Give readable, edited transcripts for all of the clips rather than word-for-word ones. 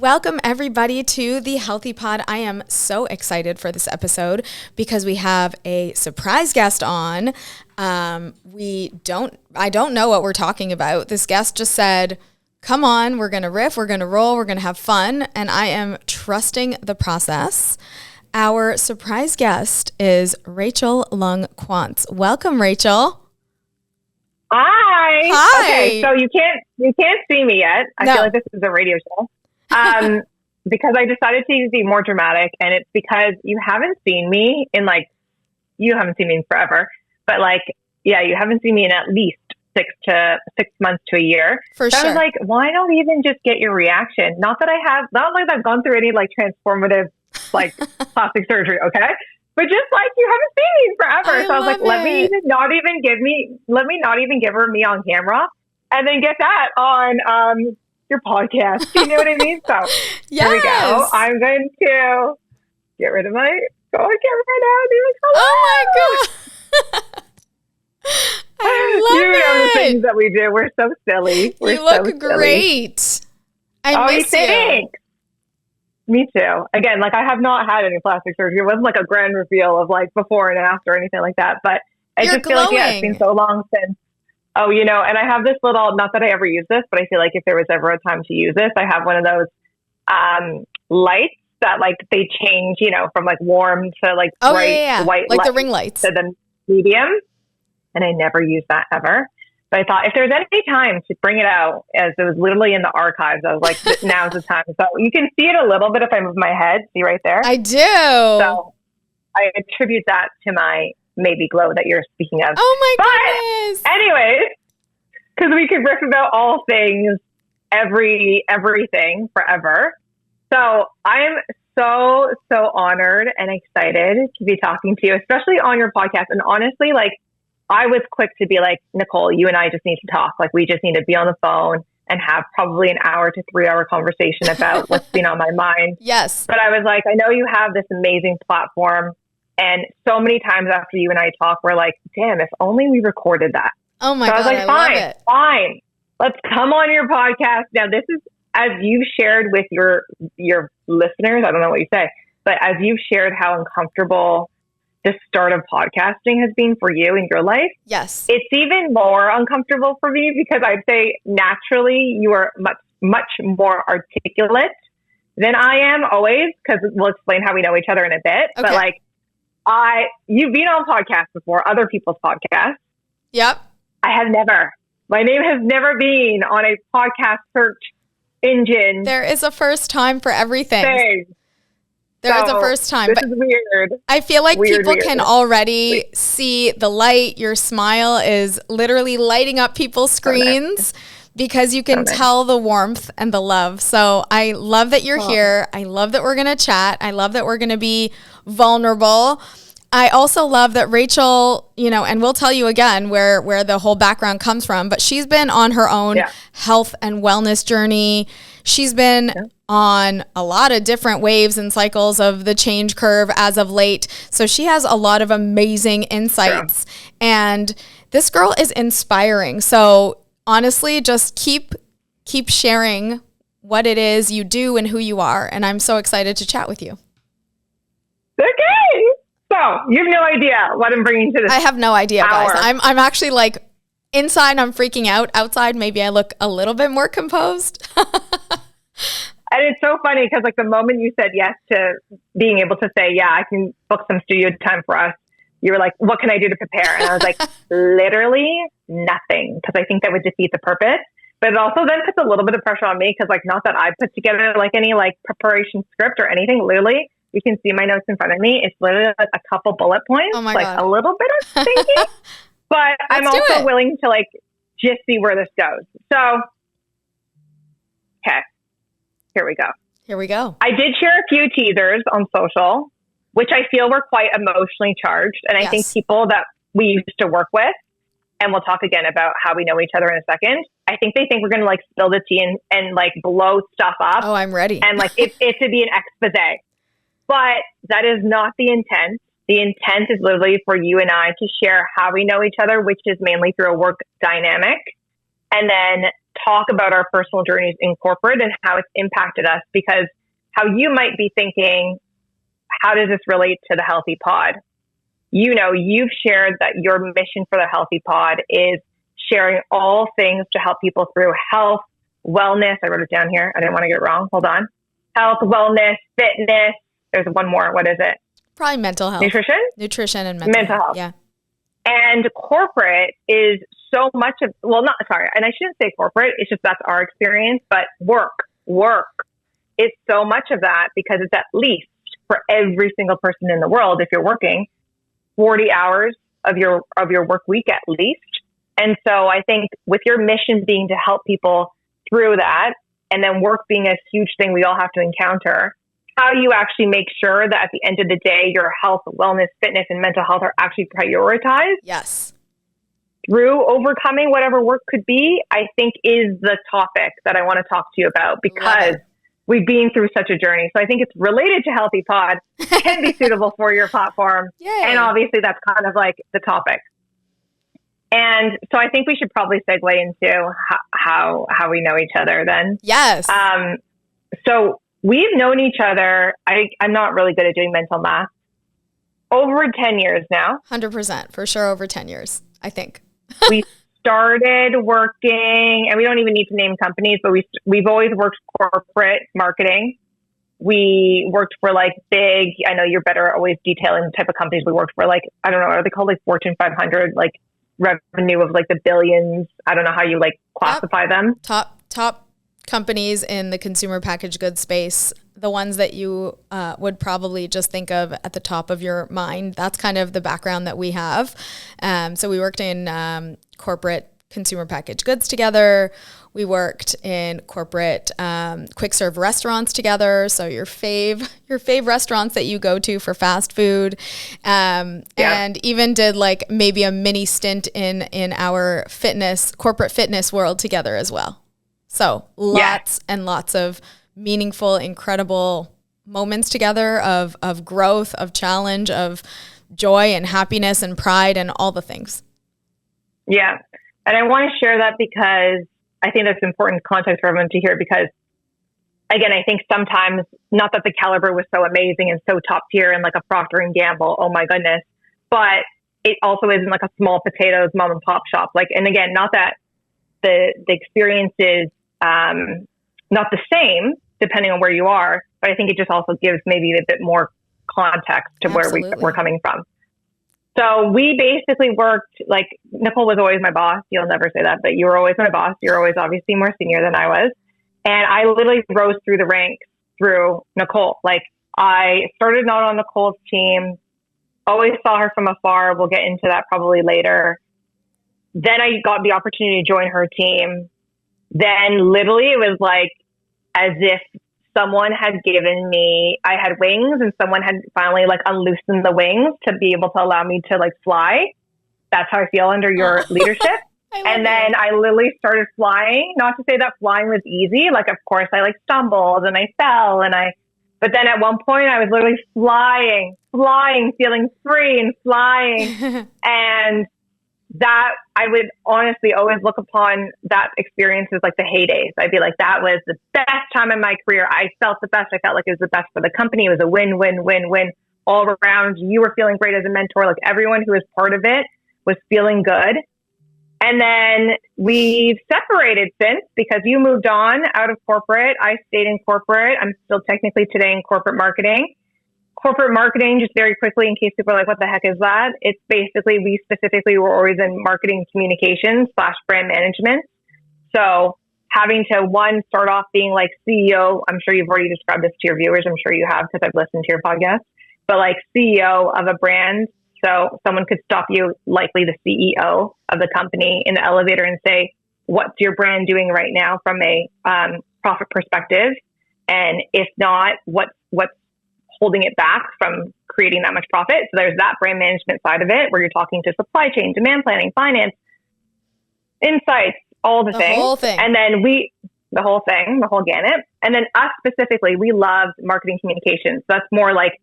Welcome everybody to the Healthy Pod. I am so excited for this episode because we have a surprise guest on. I don't know what we're talking about. This guest just said, come on, we're going to riff, we're going to roll, we're going to have fun. And I am trusting the process. Our surprise guest is Rachel Lung-Quantz. Welcome, Rachel. Hi. Okay, so you can't see me yet. I feel like this is a radio show. Because I decided to be more dramatic, and it's because you haven't seen me in you haven't seen me in forever, but you haven't seen me in at least 6 months to a year. For sure. I was like, why not even just get your reaction? Not like I've gone through any transformative plastic surgery, okay? But just you haven't seen me in forever. So I was like, let me not even give her me on camera, and then get that on your podcast. You know what I mean? So yes. Here we go. I'm going to get rid of my camera now. Oh my God. I love you know the things that we do. We're so silly. You look great. I miss you. Me too. Again, I have not had any plastic surgery. It wasn't a grand reveal of before and after or anything like that. But I just feel it's been so long since. Oh, and I have this little, not that I ever use this, but I feel like if there was ever a time to use this, I have one of those lights that they change, from warm to bright white like the ring lights to the medium. And I never use that ever. But I thought if there's any time to bring it out, as it was literally in the archives, I was like, now's the time. So you can see it a little bit if I move my head. See right there? I do. So I attribute that to my maybe glow that you're speaking of. Oh my goodness. Anyways, because we could riff about all things, everything forever. So I'm so honored and excited to be talking to you, especially on your podcast. And honestly, I was quick to be like, Nicole, you and I just need to talk. We just need to be on the phone and have probably an hour to 3 hour conversation about what's been on my mind. Yes. But I was like, I know you have this amazing platform. And so many times after you and I talk, we're like, damn, if only we recorded that. Oh my God, I was like, fine. Let's come on your podcast. Now, this is, as you've shared with your listeners, I don't know what you say, but as you've shared how uncomfortable the start of podcasting has been for you in your life. Yes. It's even more uncomfortable for me because I'd say naturally you are much more articulate than I am always, because we'll explain how we know each other in a bit. Okay. But you've been on podcasts before, other people's podcasts. Yep. I have never. My name has never been on a podcast search engine. There is a first time for everything. There is a first time. This is weird. I feel like people can already see the light. Your smile is literally lighting up people's screens because you can tell the warmth and the love. So I love that you're here. I love that we're going to chat. I love that we're going to be vulnerable. I also love that Rachel, and we'll tell you again where the whole background comes from, but she's been on her own health and wellness journey. She's been on a lot of different waves and cycles of the change curve as of late. So she has a lot of amazing insights. And this girl is inspiring. So honestly, just keep sharing what it is you do and who you are. And I'm so excited to chat with you. Okay. So you have no idea what I'm bringing to this. I have no idea, hour. guys. I'm actually inside, I'm freaking out. Outside, maybe I look a little bit more composed. And it's so funny because the moment you said yes to being able to say, yeah, I can book some studio time for us, you were like, what can I do to prepare? And I was like, literally nothing, because I think that would defeat the purpose. But it also then puts a little bit of pressure on me because not that I put together any preparation script or anything. Literally, you can see my notes in front of me. It's literally a couple bullet points, oh my God. A little bit of thinking. But I'm also willing to just see where this goes. So, okay, here we go. I did share a few teasers on social, which I feel were quite emotionally charged. And I think people that we used to work with, and we'll talk again about how we know each other in a second, I think they think we're going to spill the tea and blow stuff up. Oh, I'm ready. And it to be an expose. But that is not the intent. The intent is literally for you and I to share how we know each other, which is mainly through a work dynamic. And then talk about our personal journeys in corporate and how it's impacted us, because how you might be thinking, how does this relate to the Healthy Pod? You know, you've shared that your mission for the Healthy Pod is sharing all things to help people through health, wellness. I wrote it down here. I didn't want to get it wrong. Hold on. Health, wellness, fitness. There's one more. What is it? Probably mental health. Nutrition and mental health. Yeah. And corporate is so much of, well, not, sorry, and I shouldn't say corporate, it's just that's our experience, but work is so much of that, because it's at least for every single person in the world, if you're working 40 hours of your work week at least. And so I think with your mission being to help people through that, and then work being a huge thing we all have to encounter, how you actually make sure that at the end of the day, your health, wellness, fitness, and mental health are actually prioritized. Yes. Through overcoming whatever work could be, I think is the topic that I want to talk to you about, because we've been through such a journey. So I think it's related to Healthy Pod, can be suitable for your platform. Yay. And obviously that's kind of like the topic. And so I think we should probably segue into how we know each other then. Yes. So we've known each other. I'm not really good at doing mental math. Over 10 years now. 100%. For sure over 10 years, I think. We started working, and we don't even need to name companies, but we've always worked corporate marketing. We worked for like big, I know you're better at always detailing the type of companies we worked for, like, I don't know, are they called like Fortune 500, like revenue of like the billions? I don't know how you like classify them. Top companies in the consumer packaged goods space, the ones that you would probably just think of at the top of your mind. That's kind of the background that we have. So we worked in corporate consumer packaged goods together. We worked in corporate quick serve restaurants together. So your fave restaurants that you go to for fast food, and even did like maybe a mini stint in our corporate fitness world together as well. So lots and lots of meaningful, incredible moments together of growth, of challenge, of joy and happiness and pride and all the things. Yeah. And I want to share that because I think that's important context for everyone to hear, because again, I think sometimes, not that the caliber was so amazing and so top tier and like a Procter and Gamble, oh my goodness, but it also isn't like a small potatoes mom and pop shop. Like, and again, not that the experience is not the same depending on where you are, but I think it just also gives maybe a bit more context to where we're coming from. So we basically worked, like, Nicole was always my boss. You'll never say that, but you were always my boss. You're always obviously more senior than I was. And I literally rose through the ranks through Nicole. Like, I started out on Nicole's team, always saw her from afar. We'll get into that probably later. Then I got the opportunity to join her team. Then literally it was like as if someone had given me, I had wings and someone had finally like unloosened the wings to be able to allow me to like fly. That's how I feel under your leadership. And then I literally started flying. Not to say that flying was easy. Like, of course I like stumbled and I fell but then at one point I was literally flying, feeling free and flying. And that I would honestly always look upon that experience as like the heydays. I'd be like, that was the best time in my career. I felt the best. I felt like it was the best for the company. It was a win, win, win, win all around. You were feeling great as a mentor. Like everyone who was part of it was feeling good. And then we've separated since, because you moved on out of corporate. I stayed in corporate. I'm still technically today in corporate marketing. Corporate marketing, just very quickly, in case people are like, what the heck is that? It's basically, we specifically were always in marketing communications / brand management. So having to, one, start off being like CEO, I'm sure you've already described this to your viewers. I'm sure you have, because I've listened to your podcast, but like CEO of a brand. So someone could stop you, likely the CEO of the company, in the elevator and say, what's your brand doing right now from a profit perspective? And if not, what's holding it back from creating that much profit? So there's that brand management side of it, where you're talking to supply chain, demand planning, finance, insights, all the things. Whole thing. And then the whole thing, the whole gamut. And then us specifically, we loved marketing communications. So that's more like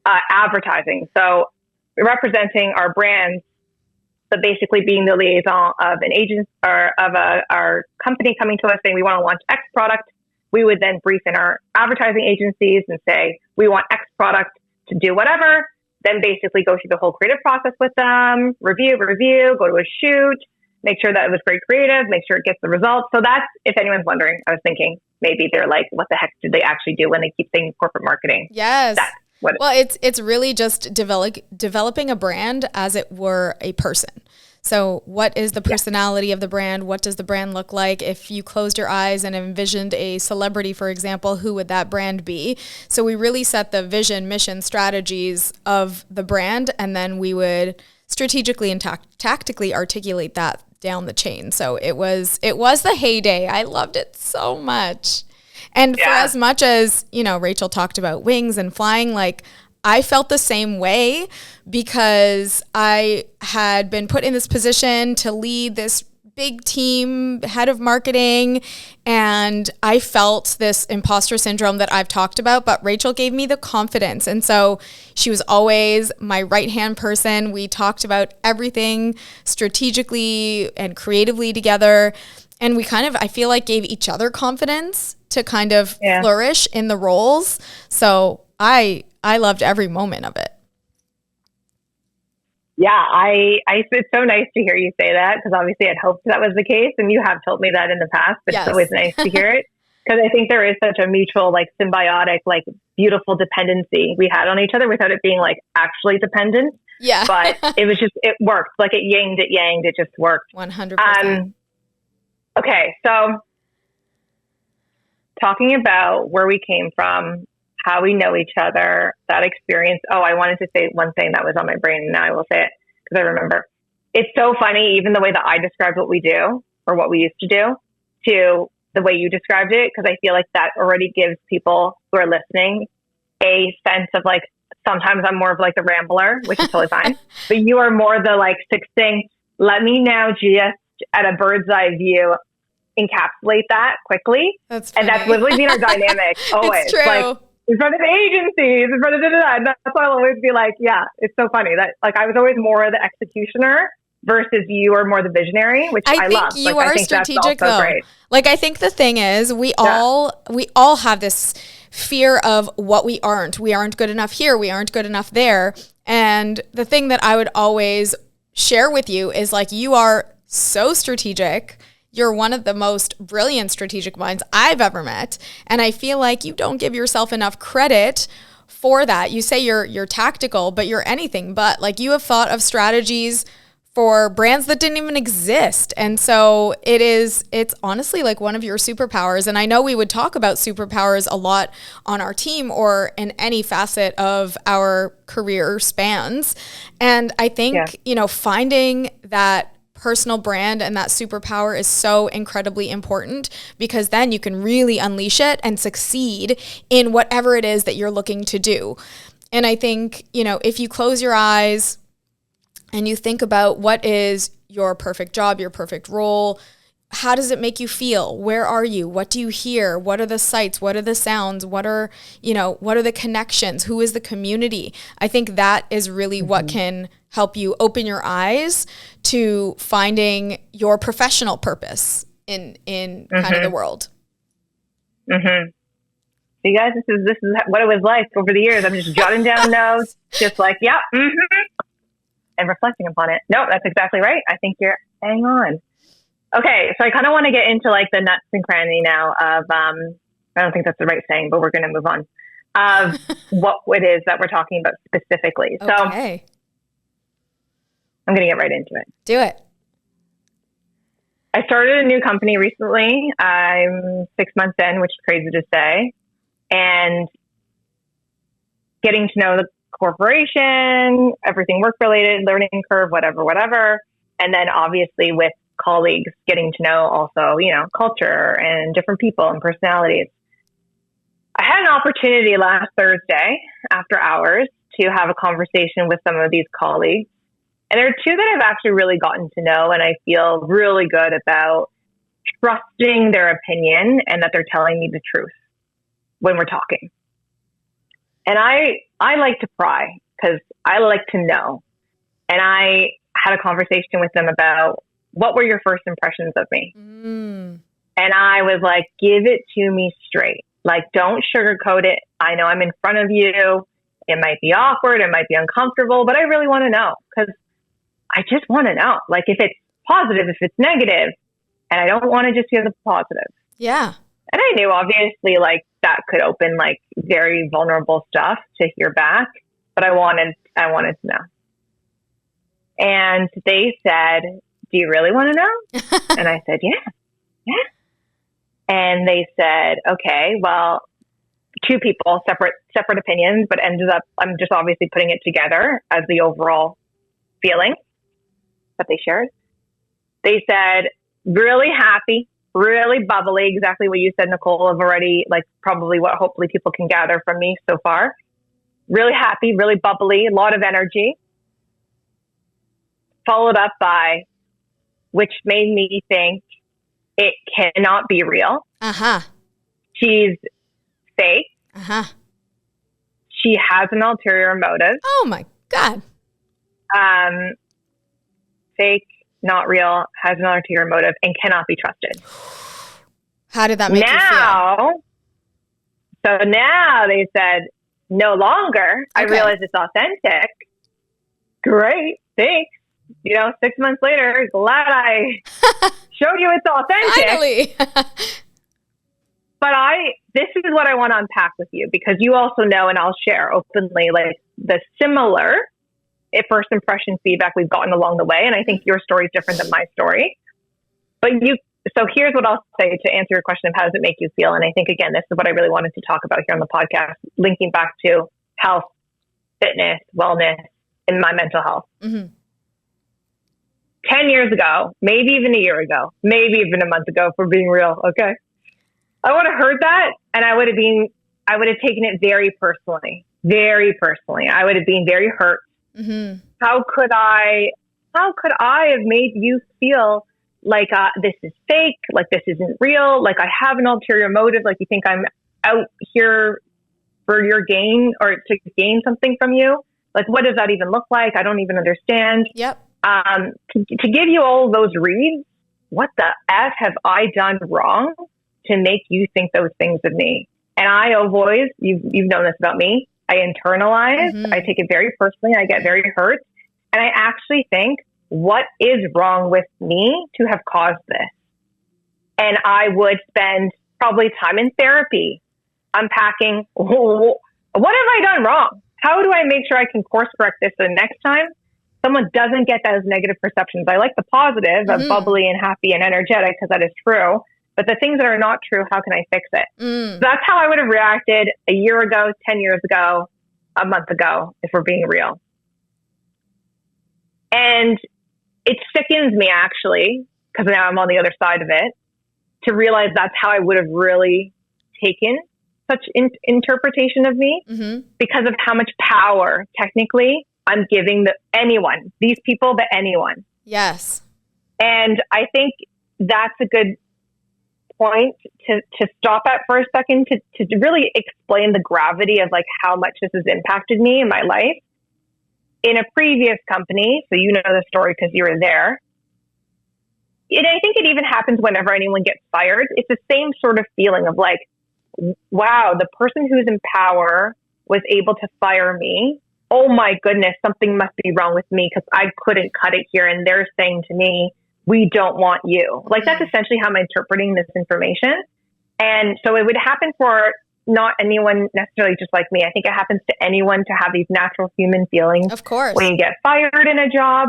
advertising. So representing our brands, but basically being the liaison of an agent or of our company coming to us saying we want to launch X product. We would then brief in our advertising agencies and say, we want X product to do whatever. Then basically go through the whole creative process with them, review, go to a shoot, make sure that it was very creative, make sure it gets the results. So that's, if anyone's wondering, I was thinking maybe they're like, what the heck did they actually do when they keep saying corporate marketing? Yes. Well, it's really just developing a brand as it were a person. So what is the personality of the brand? What does the brand look like? If you closed your eyes and envisioned a celebrity, for example, who would that brand be? So we really set the vision, mission, strategies of the brand, and then we would strategically and tactically articulate that down the chain. So it was the heyday. I loved it so much. And for as much as, Rachel talked about wings and flying, like I felt the same way because I had been put in this position to lead this big team, head of marketing, and I felt this imposter syndrome that I've talked about, but Rachel gave me the confidence. And so she was always my right-hand person. We talked about everything strategically and creatively together. And we kind of, I feel like, gave each other confidence to kind of flourish in the roles. So I loved every moment of it. Yeah, it's so nice to hear you say that because obviously I'd hoped that was the case, and you have told me that in the past, but it's always nice to hear it because I think there is such a mutual, like symbiotic, like beautiful dependency we had on each other without it being like actually dependent. Yeah. But it was just, it worked. Like it yanged, it just worked. 100%. Okay, so talking about where we came from, how we know each other, that experience. Oh, I wanted to say one thing that was on my brain, and now I will say it because I remember. It's so funny, even the way that I described what we do or what we used to do to the way you described it, because I feel like that already gives people who are listening a sense of like, sometimes I'm more of like the rambler, which is totally fine, but you are more the like succinct, let me now just at a bird's eye view encapsulate that quickly. That's funny. And that's literally been our dynamic always. It's true. Like, in front of agencies, in front of and that's why I'll always be like, yeah, it's so funny that like I was always more the executioner versus you are more the visionary, which I love. I think you are strategic though. Great. Like I think the thing is we all have this fear of what we aren't. We aren't good enough here. We aren't good enough there. And the thing that I would always share with you is like you are so strategic. You're one of the most brilliant strategic minds I've ever met. And I feel like you don't give yourself enough credit for that. You say you're tactical, but you're anything but. Like you have thought of strategies for brands that didn't even exist. And so it's honestly like one of your superpowers. And I know we would talk about superpowers a lot on our team or in any facet of our career spans. And I think, finding that personal brand and that superpower is so incredibly important because then you can really unleash it and succeed in whatever it is that you're looking to do. And I think, if you close your eyes and you think about what is your perfect job, your perfect role, how does it make you feel? Where are you? What do you hear? What are the sights? What are the sounds? What are the connections? Who is the community? I think that is really what can help you open your eyes to finding your professional purpose in kind of the world. Mm-hmm. So you guys, this is what it was like over the years. I'm just jotting down notes, just like, and reflecting upon it. No, that's exactly right. I think you're bang on. Okay, so I kind of want to get into like the nuts and cranny now of, I don't think that's the right saying, but we're going to move on, of what it is that we're talking about specifically. So okay. I'm going to get right into it. Do it. I started a new company recently. I'm 6 months in, which is crazy to say, and getting to know the corporation, everything work-related, learning curve, whatever. And then obviously with colleagues, getting to know also, culture and different people and personalities. I had an opportunity last Thursday after hours to have a conversation with some of these colleagues. And there are two that I've actually really gotten to know, and I feel really good about trusting their opinion and that they're telling me the truth when we're talking. And I like to pry because I like to know. And I had a conversation with them about what were your first impressions of me? And I was like, give it to me straight. Like, don't sugarcoat it. I know I'm in front of you. It might be awkward. It might be uncomfortable, but I really want to know because I just want to know. Like, if it's positive, if it's negative, and I don't want to just hear the positive. Yeah. And I knew obviously like that could open like very vulnerable stuff to hear back, but I wanted to know. And they said, do you really want to know? And I said, yeah. And they said, okay, well, two people, separate opinions, but ended up, I'm just obviously putting it together as the overall feeling that they shared. They said, really happy, really bubbly, exactly what you said, Nicole, of already, like probably what hopefully people can gather from me so far. Really happy, really bubbly, a lot of energy. Followed up by, which made me think it cannot be real. She's fake. She has an ulterior motive. Oh my God. Fake, not real, has an ulterior motive, and cannot be trusted. How did that make you feel? So now they said, no longer. Okay. I realize it's authentic. Great, thanks. 6 months later, glad I showed you it's authentic. Finally. But this is what I want to unpack with you, because you also know, and I'll share openly, like the similar first impression feedback we've gotten along the way. And I think your story is different than my story. So here's what I'll say to answer your question of how does it make you feel? And I think, again, this is what I really wanted to talk about here on the podcast, linking back to health, fitness, wellness, and my mental health. 10 years ago, maybe even a year ago, maybe even a month ago, if we're being real, okay? I would have heard that and I would have taken it very personally. I would have been very hurt. How could I have made you feel like this is fake, like this isn't real, like I have an ulterior motive, like you think I'm out here for your gain or to gain something from you? Like, what does that even look like? I don't even understand. Yep. To give you all those reads, what the F have I done wrong to make you think those things of me? And I always, you've known this about me, I internalize, I take it very personally, I get very hurt. And I actually think, what is wrong with me to have caused this? And I would spend probably time in therapy, unpacking, what have I done wrong? How do I make sure I can course correct this the next time someone doesn't get those negative perceptions? I like the positive of bubbly and happy and energetic because that is true. But the things that are not true, how can I fix it? So that's how I would have reacted a year ago, 10 years ago, a month ago, if we're being real. And it sickens me, actually, because now I'm on the other side of it, to realize that's how I would have really taken such interpretation of me because of how much power, technically, I'm giving anyone, these people, but anyone. Yes. And I think that's a good point to stop at for a second, to really explain the gravity of like how much this has impacted me in my life. In a previous company, so you know the story because you were there, and I think it even happens whenever anyone gets fired. It's the same sort of feeling of like, wow, the person who's in power was able to fire me. Oh my goodness, something must be wrong with me because I couldn't cut it here. And they're saying to me, we don't want you. Like, that's essentially how I'm interpreting this information. And so it would happen for not anyone necessarily just like me. I think it happens to anyone to have these natural human feelings. Of course. When you get fired in a job.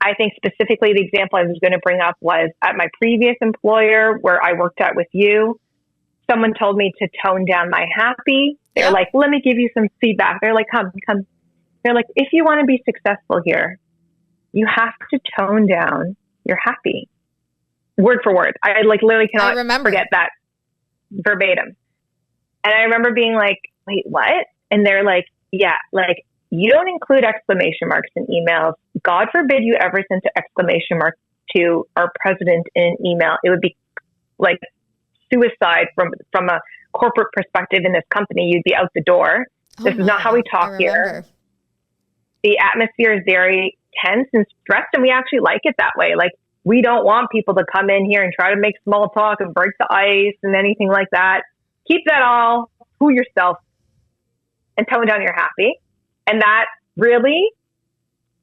I think specifically the example I was going to bring up was at my previous employer where I worked at with you. Someone told me to tone down my happy. They're like, let me give you some feedback. They're like, come. They're like, if you want to be successful here, you have to tone down your happy. Word for word. I like literally cannot forget that verbatim. And I remember being like, wait, what? And they're like, yeah, like you don't include exclamation marks in emails. God forbid you ever sent an exclamation mark to our president in an email. It would be like suicide from a corporate perspective in this company. You'd be out the door. This is not how we talk here. The atmosphere is very tense and stressed, and we actually like it that way. Like, we don't want people to come in here and try to make small talk and break the ice and anything like that. Keep that all to yourself and tone down you're happy. And that really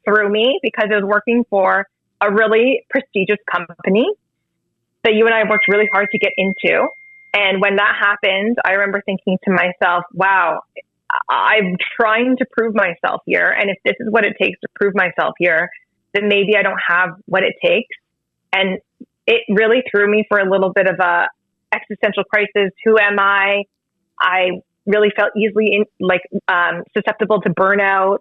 threw me because I was working for a really prestigious company that you and I worked really hard to get into. And when that happened, I remember thinking to myself, wow, I'm trying to prove myself here. And if this is what it takes to prove myself here, then maybe I don't have what it takes. And it really threw me for a little bit of a existential crisis. Who am I? I really felt easily susceptible to burnout.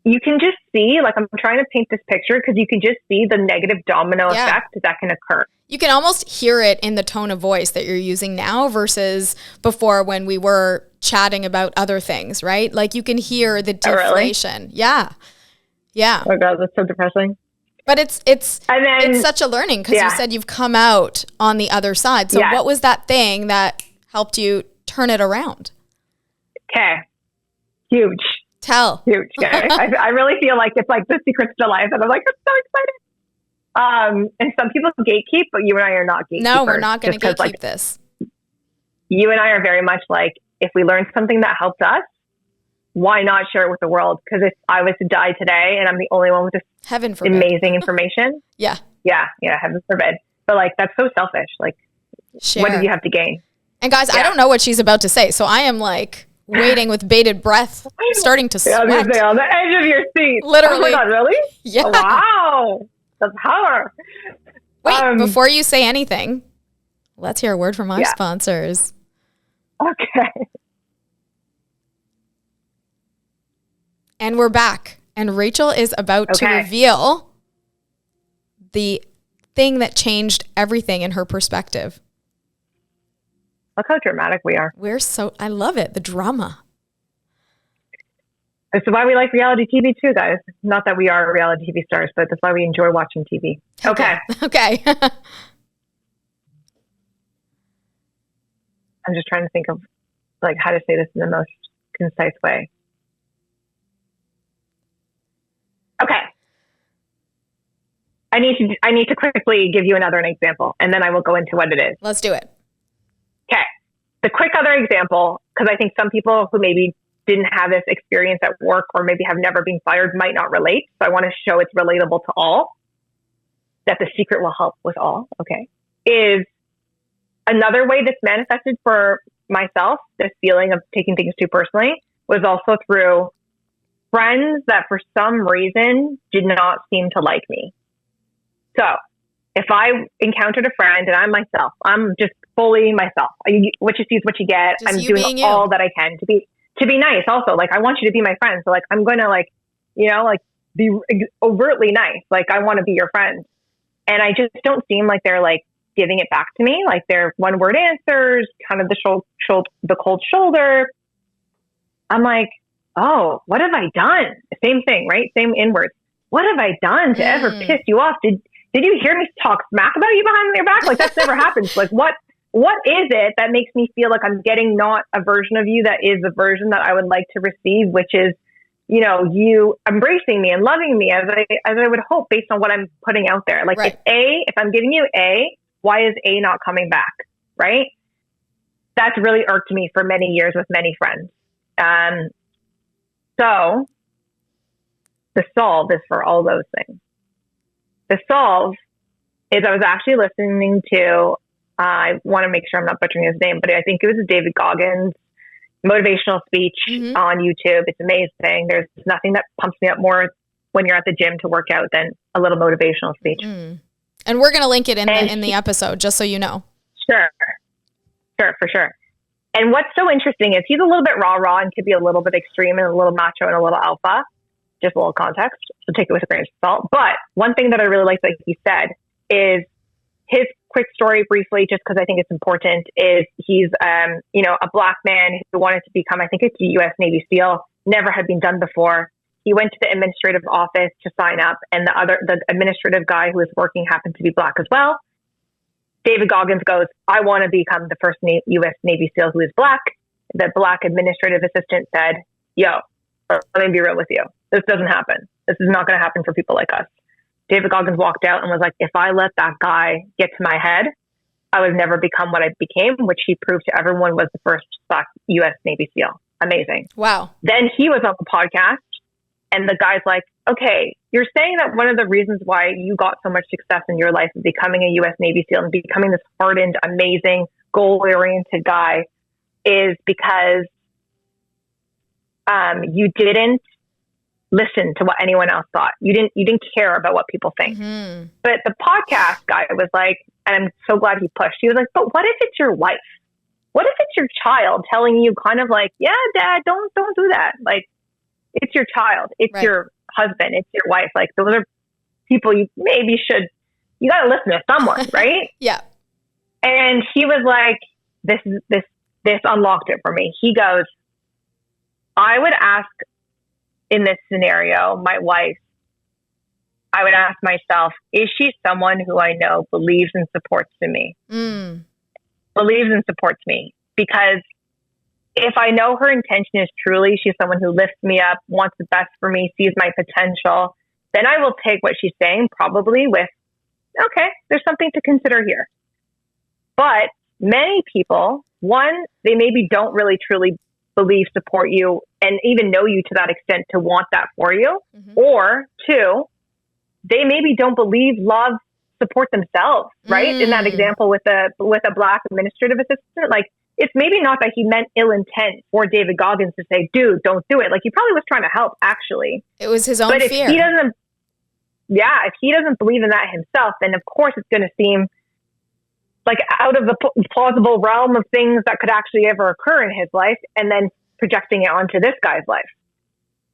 You can just see, like, I'm trying to paint this picture because you can just see the negative domino effect that can occur. You can almost hear it in the tone of voice that you're using now versus before when we were chatting about other things, right? Like, you can hear the deflation. Really? Yeah. Yeah. Oh God, that's so depressing. But it's such a learning because you said you've come out on the other side. So what was that thing that helped you turn it around? Okay. Huge. Huge. Okay. I really feel like it's like the secrets to life. And I'm like, I'm so excited. And some people gatekeep, but you and I are not gatekeepers. No, we're not going to gatekeep this. You and I are very much like, if we learn something that helped us, why not share it with the world? Because if I was to die today and I'm the only one with this amazing information. Yeah, heaven forbid. But like, that's so selfish. Like, what did you have to gain? And guys, I don't know what she's about to say. So I am like waiting with bated breath, starting to sweat. On the edge of your seat. Literally. Oh my God, really? Yeah. Oh, wow. That's power. Wait, before you say anything, let's hear a word from our sponsors. Okay. And we're back. And Rachel is about to reveal the thing that changed everything in her perspective. Look how dramatic we are. I love it. The drama. This is why we like reality TV too, guys. Not that we are reality TV stars, but that's why we enjoy watching TV. Okay. I'm just trying to think of like how to say this in the most concise way. Okay. I need to quickly give you an example, and then I will go into what it is. Let's do it. Okay. The quick other example, because I think some people who maybe didn't have this experience at work or maybe have never been fired might not relate. So I want to show it's relatable to all, that the secret will help with all. Okay. Is another way this manifested for myself, this feeling of taking things too personally, was also through friends that for some reason did not seem to like me. So if I encountered a friend and I'm myself, I'm just fully myself. What you see is what you get. I'm doing all that I can to be nice. Also, like, I want you to be my friend. So like, I'm going to like, be overtly nice. Like, I want to be your friend. And I just don't seem like they're like giving it back to me. Like, they're one word answers, kind of the cold shoulder. I'm like, oh, what have I done? Same thing, right? Same inwards. What have I done to ever piss you off? Did you hear me talk smack about you behind your back? Like, that's never happened. Like, what is it that makes me feel like I'm getting not a version of you that is the version that I would like to receive, which is, you embracing me and loving me as I would hope based on what I'm putting out there. Like, if I'm giving you A, why is A not coming back? Right? That's really irked me for many years with many friends. So the solve is for all those things. The solve is I was actually listening to, I want to make sure I'm not butchering his name, but I think it was David Goggins motivational speech on YouTube. It's amazing. There's nothing that pumps me up more when you're at the gym to work out than a little motivational speech. And we're going to link it in the episode, just so you know. Sure, for sure. And what's so interesting is he's a little bit rah-rah and could be a little bit extreme and a little macho and a little alpha. Just a little context, so take it with a grain of salt. But one thing that I really like that he said is his quick story briefly, just because I think it's important, is he's, a black man who wanted to become, I think it's a U.S. Navy SEAL, never had been done before. He went to the administrative office to sign up, and the administrative guy who was working happened to be black as well. David Goggins goes, I want to become the first U.S. Navy SEAL who is black. The black administrative assistant said, yo, let me be real with you. This doesn't happen. This is not going to happen for people like us. David Goggins walked out and was like, if I let that guy get to my head, I would never become what I became, which he proved to everyone was the first Black U.S. Navy SEAL. Amazing. Wow. Then he was on the podcast and the guy's like, okay, you're saying that one of the reasons why you got so much success in your life is becoming a U.S. Navy SEAL and becoming this hardened, amazing, goal-oriented guy is because you didn't listen to what anyone else thought. You didn't care about what people think. Mm-hmm. But the podcast guy was like, and I'm so glad he pushed. He was like, but what if it's your wife? What if it's your child telling you kind of like, yeah, dad, don't do that. Like, it's your child. It's right. Your husband. It's your wife. Like, those are people you maybe should, you got to listen to someone, right? Yeah. And he was like, this unlocked it for me. He goes, I would ask in this scenario, my wife, I would ask myself, is she someone who I know believes and supports me? Believes and supports me. Because if I know her intention is truly, she's someone who lifts me up, wants the best for me, sees my potential, then I will take what she's saying probably with, okay, there's something to consider here. But many people, one, they maybe don't really truly believe, support you, and even know you to that extent to want that for you. Mm-hmm. Or two, they maybe don't believe, love, support themselves, right? In that example with a Black administrative assistant, like it's maybe not that he meant ill intent for David Goggins to say, dude, don't do it. Like he probably was trying to help actually. It was his own fear. If he doesn't believe in that himself, then of course it's going to seem like out of the plausible realm of things that could actually ever occur in his life, and then projecting it onto this guy's life.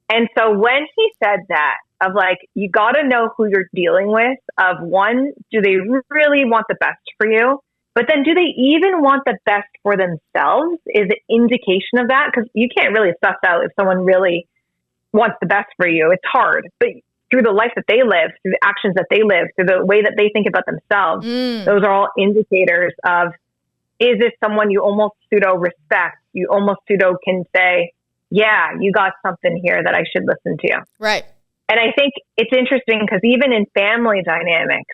And so when he said that, of like, you got to know who you're dealing with, of one, do they really want the best for you? But then do they even want the best for themselves is an indication of that, because you can't really suss out if someone really wants the best for you. It's hard. But through the life that they live, through the actions that they live, through the way that they think about themselves, those are all indicators of, is this someone you almost pseudo respect? You almost pseudo can say, yeah, you got something here that I should listen to. Right. And I think it's interesting because even in family dynamics,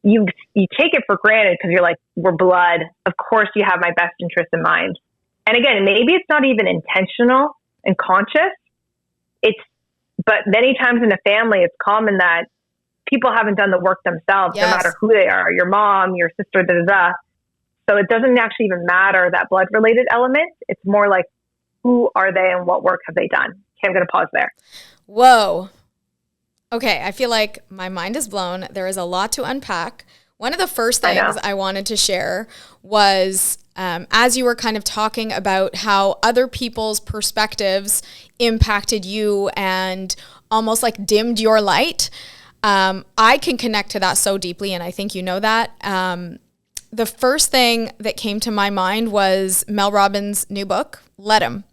you take it for granted because you're like, we're blood. Of course you have my best interest in mind. And again, maybe it's not even intentional and conscious. But many times in a family, it's common that people haven't done the work themselves, yes. No matter who they are, your mom, your sister, So it doesn't actually even matter that blood related element. It's more like, who are they and what work have they done? Okay, I'm going to pause there. Whoa. Okay, I feel like my mind is blown. There is a lot to unpack. One of the first things I wanted to share was as you were kind of talking about how other people's perspectives impacted you and almost like dimmed your light. I can connect to that so deeply, and I think you know that. The first thing that came to my mind was Mel Robbins' new book, Let 'Em.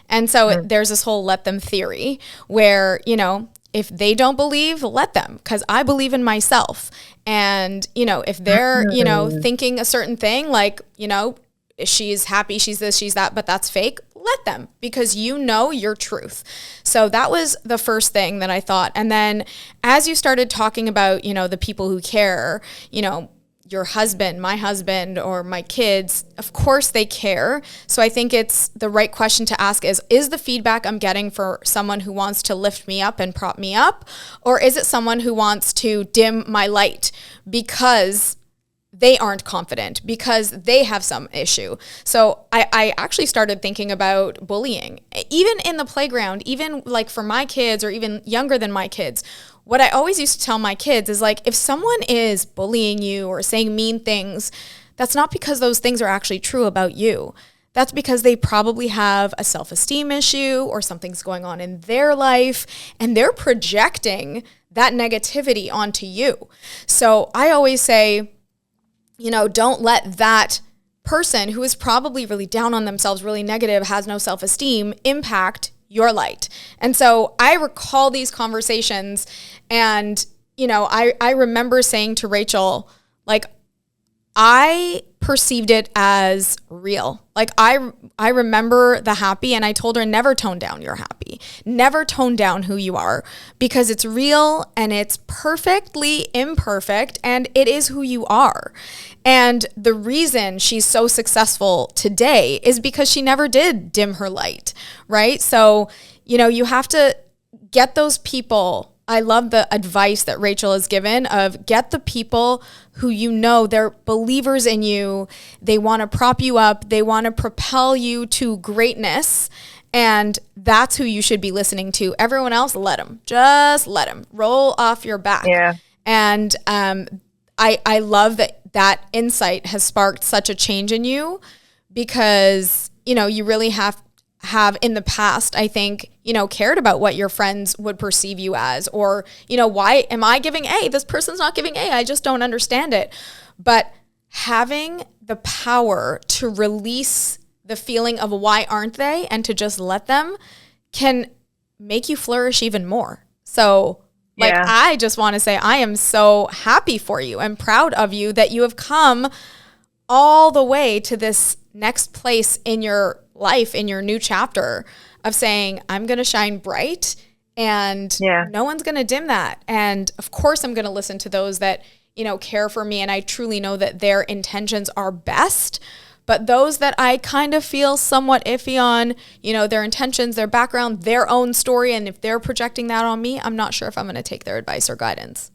And so there's this whole let them theory where, you know, if they don't believe, let them, because I believe in myself. And, you know, if they're, you know, thinking a certain thing, like, you know, she's happy, she's this, she's that, but that's fake, let them, because you know your truth. So that was the first thing that I thought. And then as you started talking about, you know, the people who care, you know, your husband, my husband, or my kids, of course they care. So I think it's the right question to ask is the feedback I'm getting for someone who wants to lift me up and prop me up? Or is it someone who wants to dim my light because they aren't confident, because they have some issue? So I actually started thinking about bullying, even in the playground, even like for my kids or even younger than my kids. What I always used to tell my kids is like, if someone is bullying you or saying mean things, that's not because those things are actually true about you. That's because they probably have a self-esteem issue or something's going on in their life and they're projecting that negativity onto you. So I always say, you know, don't let that person who is probably really down on themselves, really negative, has no self-esteem, impact your light. And so I recall these conversations and, you know, I remember saying to Rachel, like, I perceived it as real. Like I remember the happy, and I told her, never tone down your happy. Never tone down who you are, because it's real and it's perfectly imperfect and it is who you are. And the reason she's so successful today is because she never did dim her light, right? So, you have to get those people. I love the advice that Rachel has given of get the people who they're believers in you. They want to prop you up. They want to propel you to greatness. And that's who you should be listening to. Everyone else, let them. Just let them. Roll off your back. Yeah. And I love that insight has sparked such a change in you, because, you really have in the past, I think, cared about what your friends would perceive you as, or, why am I giving A? This person's not giving A. I just don't understand it. But having the power to release the feeling of why aren't they, and to just let them, can make you flourish even more. So I just want to say, I am so happy for you and proud of you that you have come all the way to this next place in your life, in your new chapter of saying, I'm going to shine bright, and no one's going to dim that. And of course, I'm going to listen to those that, care for me. And I truly know that their intentions are best. But those that I kind of feel somewhat iffy on, their intentions, their background, their own story, and if they're projecting that on me, I'm not sure if I'm going to take their advice or guidance.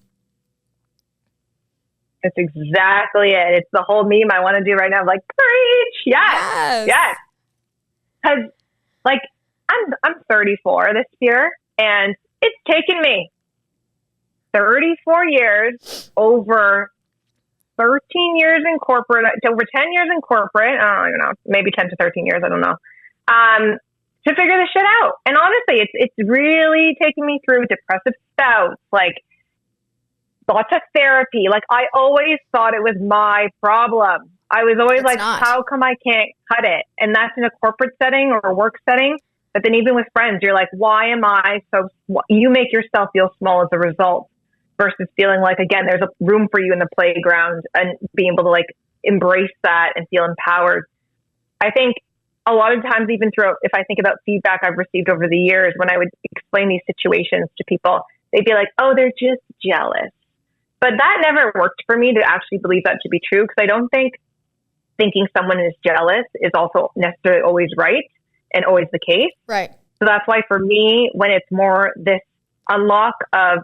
That's exactly it. It's the whole meme I want to do right now. Like, preach. Yes. Because, I'm 34 this year, and it's taken me 34 years, over 13 years in corporate, over 10 years in corporate. I don't even know, maybe 10 to 13 years. I don't know. To figure this shit out. And honestly, it's really taken me through depressive spouts, lots of therapy. I always thought it was my problem. I was always how come I can't cut it? And that's in a corporate setting or a work setting. But then even with friends, you're like, why am I so, you make yourself feel small as a result, versus feeling like, again, there's a room for you in the playground, and being able to embrace that and feel empowered. I think a lot of times, even if I think about feedback I've received over the years, when I would explain these situations to people, they'd be like, oh, they're just jealous. But that never worked for me to actually believe that to be true, because I don't think thinking someone is jealous is also necessarily always right and always the case. Right. So that's why for me, when it's more this unlock of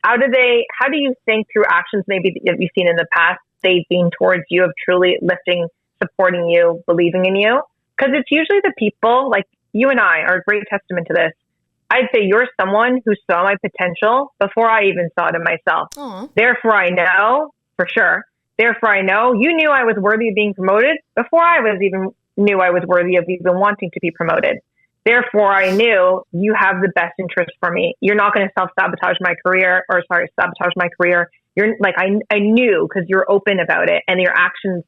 how do you think through actions maybe that you've seen in the past, they've been towards you, of truly lifting, supporting you, believing in you? Because it's usually the people like you and I are a great testament to this. I'd say you're someone who saw my potential before I even saw it in myself. Aww. Therefore, I know for sure. Therefore, I know you knew I was worthy of being promoted before I knew I was worthy of even wanting to be promoted. Therefore, I knew you have the best interest for me. You're not going to sabotage my career. You're I knew, because you're open about it, and your actions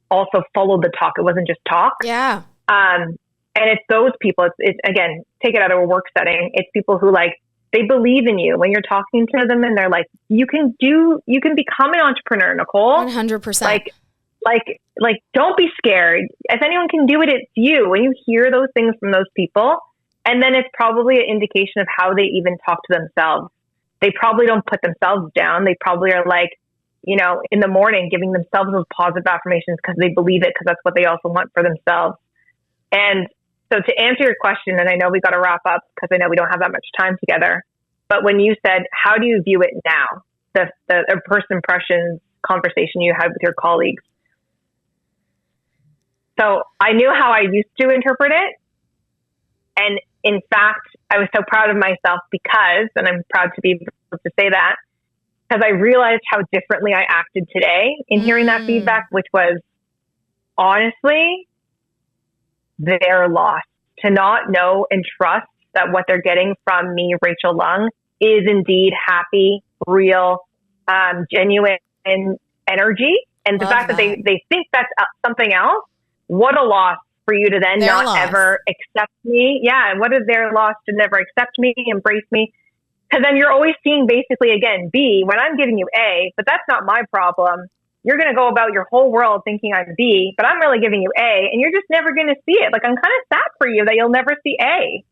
also followed the talk. It wasn't just talk. Yeah. And it's those people, it's again, take it out of a work setting. It's people who they believe in you when you're talking to them, and they're like, you can become an entrepreneur, Nicole. 100%. Don't be scared. If anyone can do it, it's you. When you hear those things from those people, and then it's probably an indication of how they even talk to themselves. They probably don't put themselves down. They probably are in the morning, giving themselves those positive affirmations because they believe it, because that's what they also want for themselves. And so to answer your question, and I know we got to wrap up because I know we don't have that much time together, but when you said, how do you view it now? The first impressions conversation you had with your colleagues. So I knew how I used to interpret it. And in fact, I was so proud of myself because, and I'm proud to be able to say that, because I realized how differently I acted today in hearing that feedback, which was honestly their loss to not know and trust that what they're getting from me, Rachel Lung, is indeed happy, real, genuine energy. And the fact that they think that's something else, what a loss for you to then not ever accept me. Yeah. And what is their loss to never accept me, embrace me? Because then you're always seeing basically, again, B, when I'm giving you A, but that's not my problem. you're going to go about your whole world thinking I'm B, but I'm really giving you A, and you're just never going to see it. Like, I'm kind of sad for you that you'll never see A.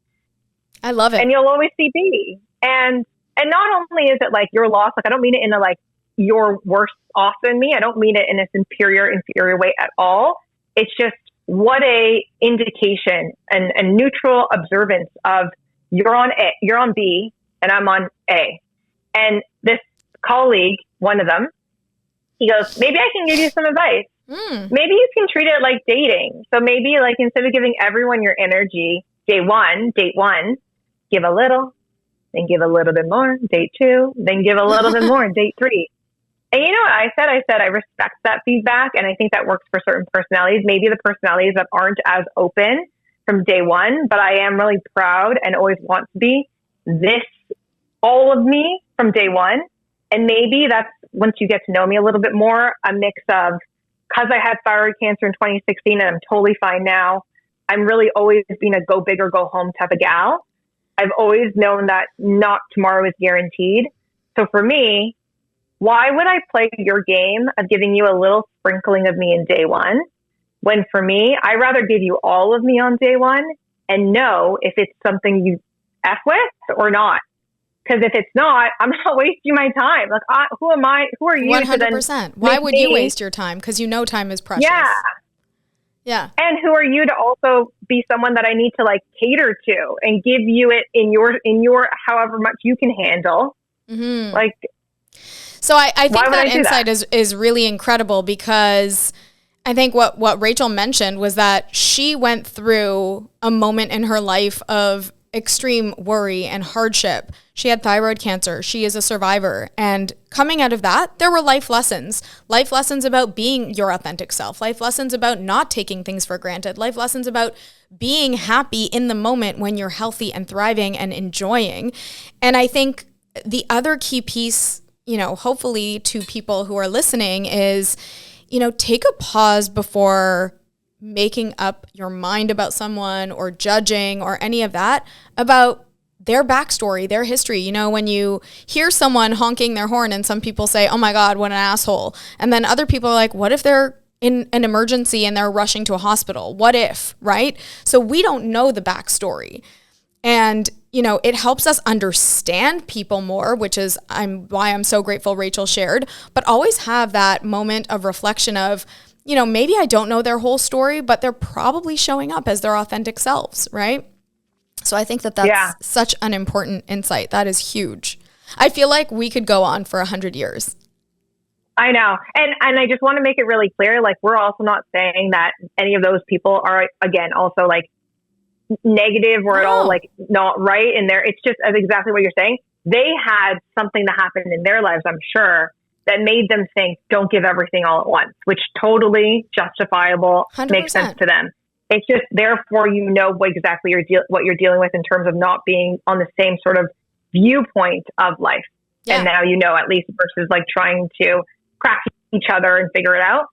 I love it. And you'll always see B. And not only is it like your loss, like I don't mean it in a like you're worse off than me. I don't mean it in a inferior way at all. It's just what a indication and a neutral observance of you're on B and I'm on A. And this colleague, one of them, he goes, maybe I can give you some advice. Maybe you can treat it like dating. So maybe like instead of giving everyone your energy, date one, give a little, then give a little bit more, date 2, then give a little bit more, date 3. And you know what I said? I said, I respect that feedback. And I think that works for certain personalities, maybe the personalities that aren't as open from day one, but I am really proud and always want to be this, all of me from day one. And maybe that's once you get to know me a little bit more, a mix of, because I had thyroid cancer in 2016 and I'm totally fine now. I'm really always been a go big or go home type of gal. I've always known that not tomorrow is guaranteed. So for me, why would I play your game of giving you a little sprinkling of me in day one, when for me, I'd rather give you all of me on day one and know if it's something you F with or not. Because if it's not, I'm not wasting my time. Like, who am I? Who are you? 100%. Why would you waste your time? Because you know time is precious. Yeah. And who are you to also be someone that I need to like cater to and give you it in your however much you can handle? Mm-hmm. Like, so I think that insight is really incredible, because I think what Rachel mentioned was that she went through a moment in her life of extreme worry and hardship. She had thyroid cancer. She is a survivor. And coming out of that, there were life lessons about being your authentic self, life lessons about not taking things for granted, life lessons about being happy in the moment when you're healthy and thriving and enjoying. And I think the other key piece, hopefully to people who are listening is, take a pause before making up your mind about someone or judging or any of that about their backstory, their history. When you hear someone honking their horn and some people say, oh my God, what an asshole. And then other people are like, what if they're in an emergency and they're rushing to a hospital? What if, right? So we don't know the backstory. And, it helps us understand people more, which is why I'm so grateful Rachel shared, but always have that moment of reflection of, maybe I don't know their whole story, but they're probably showing up as their authentic selves, right? So I think that's such an important insight. That is huge. I feel like we could go on for 100 years. I know. And I just want to make it really clear, like, we're also not saying that any of those people are, again, also like negative or at all like not right in there. It's just as exactly what you're saying. They had something that happened in their lives, I'm sure, that made them think, don't give everything all at once, which totally justifiable, 100%. Makes sense to them. It's just, therefore, what exactly what you're dealing with in terms of not being on the same sort of viewpoint of life. Yeah. And now at least, versus like trying to crack each other and figure it out.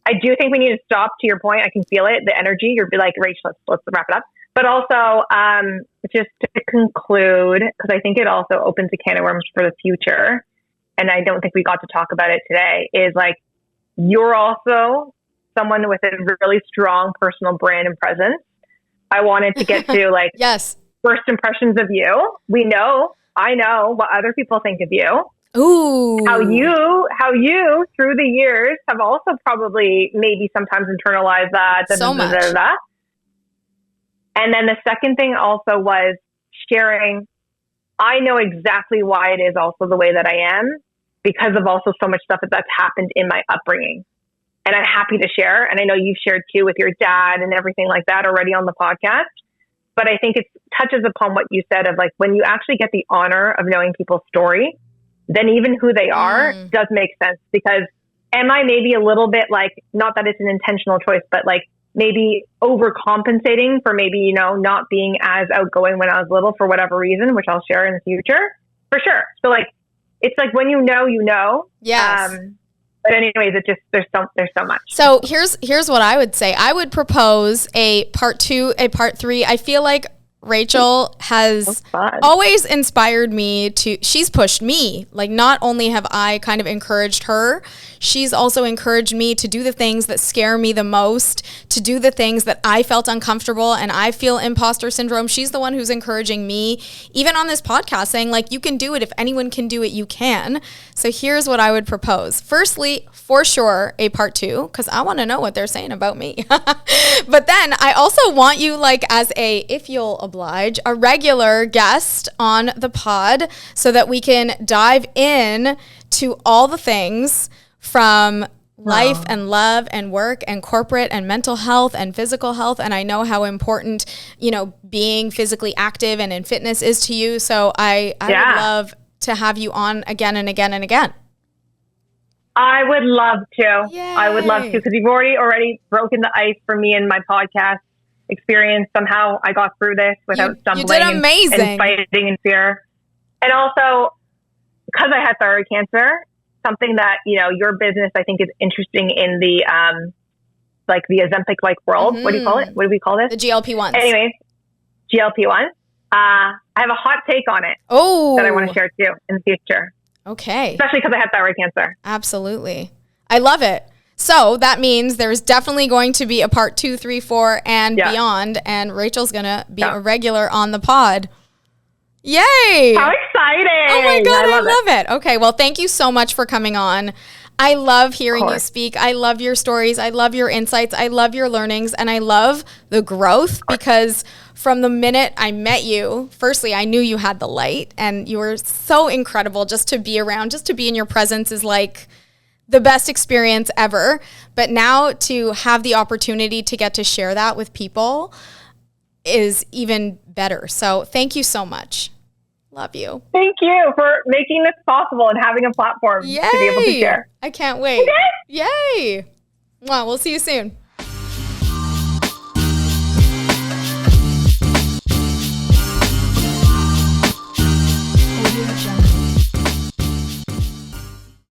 I do think we need to stop, to your point. I can feel it, the energy. You're like, Rachel, let's wrap it up. But also, just to conclude, because I think it also opens a can of worms for the future, and I don't think we got to talk about it today, is like, you're also someone with a really strong personal brand and presence. I wanted to get to like yes, first impressions of you. I know what other people think of you. Ooh. How you through the years have also probably maybe sometimes internalized that. So much. And then the second thing also was sharing. I know exactly why it is also the way that I am, because of also so much stuff that's happened in my upbringing. And I'm happy to share. And I know you've shared too with your dad and everything like that already on the podcast. But I think it touches upon what you said of like, when you actually get the honor of knowing people's story, then even who they are does make sense. Because am I maybe a little bit like, not that it's an intentional choice, but like maybe overcompensating for maybe, not being as outgoing when I was little for whatever reason, which I'll share in the future for sure. So like, it's like when you know. Yes. But anyways, there's so much. So here's what I would say. I would propose a part 2, a part 3. I feel like Rachel has always inspired me she's pushed me. Like, not only have I kind of encouraged her, she's also encouraged me to do the things that scare me the most, to do the things that I felt uncomfortable and I feel imposter syndrome. She's the one who's encouraging me, even on this podcast, saying like, you can do it. If anyone can do it, you can. So here's what I would propose. Firstly, for sure, a part 2, because I want to know what they're saying about me. But then I also want you, like, as if you'll oblige, a regular guest on the pod so that we can dive in to all the things from life and love and work and corporate and mental health and physical health. And I know how important, being physically active and in fitness is to you. So I would love to have you on again and again and again. I would love to. Yay. I would love to, because you've already broken the ice for me and my podcast experience. Somehow I got through this without stumbling. You did amazing. And fighting in fear. And also, because I had thyroid cancer, something that, your business, I think, is interesting in the, the Ozempic world. Mm-hmm. What do you call it? What do we call this? The GLP-1s. Anyways, GLP-1. I have a hot take on it. Oh. That I want to share too in the future. Okay. Especially because I had thyroid cancer. Absolutely. I love it. So that means there's definitely going to be a part 2, 3, 4 and beyond. And Rachel's going to be a regular on the pod. Yay. How exciting. Oh my God, I love it. Okay. Well, thank you so much for coming on. I love hearing you speak. I love your stories. I love your insights. I love your learnings. And I love the growth, because from the minute I met you, firstly, I knew you had the light and you were so incredible. Just to be around, just to be in your presence is like the best experience ever. But now to have the opportunity to get to share that with people is even better. So thank you so much. Love you. Thank you for making this possible and having a platform to be able to share. I can't wait. Yay. Well, we'll see you soon.